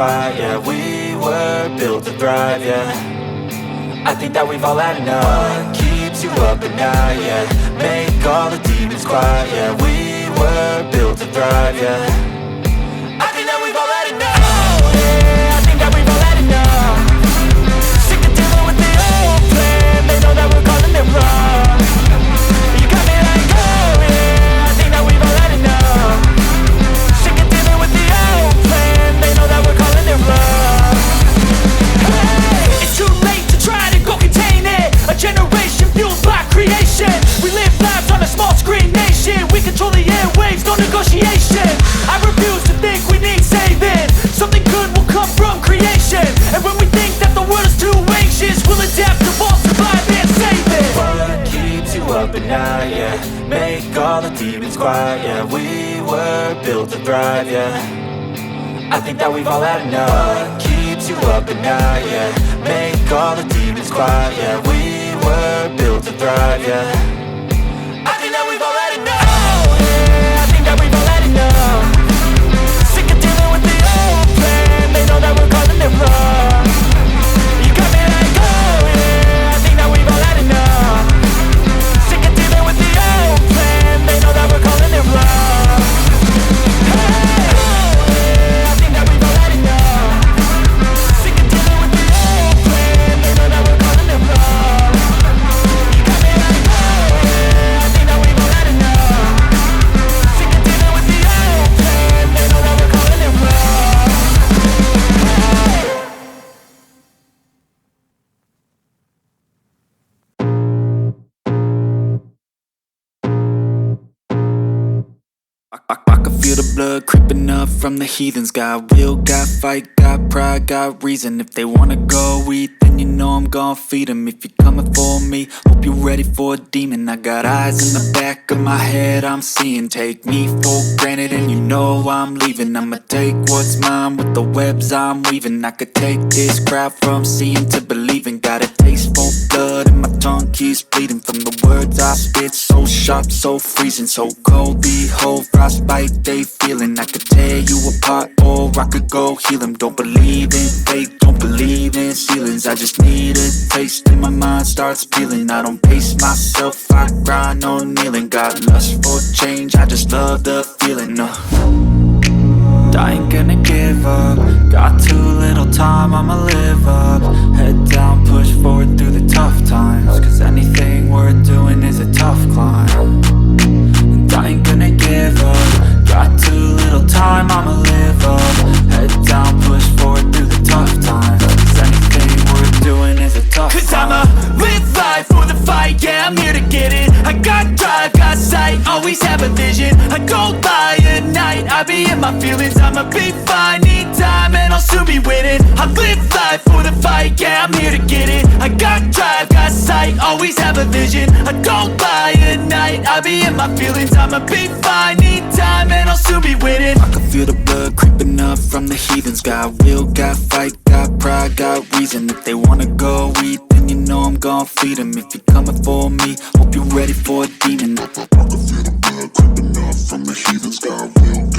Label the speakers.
Speaker 1: quiet, yeah. We were built to thrive, yeah. I think that we've all had enough. What keeps you up at night, yeah? Make all the demons quiet, yeah. We were built to thrive, yeah. I think that we've all had enough. Oh, yeah, I think that we've all had enough. Sick of dealing with the old plan. They know that we're calling it wrong. You got me like, oh yeah, I think that we've all had enough. Sick of dealing with the old plan. They know that we're calling it wrong. Hey, it's too late to try to go contain it. A generation fueled by creation. We live lives on a small screen nation. We control the airwaves, no negotiation. I refuse to think we need saving. Something good will come from creation. And when we think that the world is too anxious, we'll adapt, evolve, survive and save it. What keeps you up at night, yeah? Make all the demons quiet, yeah. We were built to thrive, yeah. I think that we've all had enough. What keeps you up at night, yeah? Make all the demons quiet, yeah. We were built to thrive, yeah. I think that we've all had enough. Oh yeah, I think that we've all had enough. Sick of dealing with the old plan. They know that we're calling it wrong. You got me like, oh yeah, I think that we've all had enough. Sick of dealing with the old plan. They know that we're calling it wrong. Hey, oh yeah, I think that we've all had enough. Sick of dealing with the old plan. They know that we're calling it wrong. You got me like, oh yeah, I think that we've all had enough. Sick of dealing with the old plan. They know that we're calling it wrong. I can feel the blood creeping up from the heathens. Got will, got fight, got pride, got reason. If they wanna go eat, then you know I'm gon' feed them. If you're coming for me, hope you're ready for a demon. I got eyes in the back of my head, I'm seeing. Take me for granted and you know I'm leaving. I'ma take what's mine with the webs I'm weaving. I could take this crowd from seeing to believing. Got a taste for blood and my tongue keeps bleeding. From the words I spit, so sharp, so freezing. So cold, behold, frostbite they feeling. I could tear you apart or I could go heal them. Don't believe in fate, don't believe in ceilings. I just need a taste and my mind starts peeling. I don't pace myself, I grind on kneeling. Got lust for change, I just love the feeling. I ain't gonna give up. Got too little time, I'ma live up. Head down, push forward through the tough times. Cause anything worth doing is a tough climb. And I ain't gonna give up. Got too little time, I'ma live up. Head down, push forward through the tough times. Cause anything worth doing is a tough climb. Cause I'ma live life for the fight, yeah, I'm here to get it. I got drive, got sight, always have a vision. I go by at night, I be in my feelings. I'ma be fine, need time and I'll soon be winning. I live life for the fight, yeah, I'm here to get it. I got drive, got sight, always have a vision. I go by at night, I be in my feelings. I'ma be fine, need time and I'll soon be winning. I can feel the blood creeping up from the heathens. Got will, got fight, got pride, got reason. If they wanna go eat, then you know I'm gon' feed them. If you're coming for me, hope you're ready for a demon. I can feel the blood creeping up from the heathens. Got will,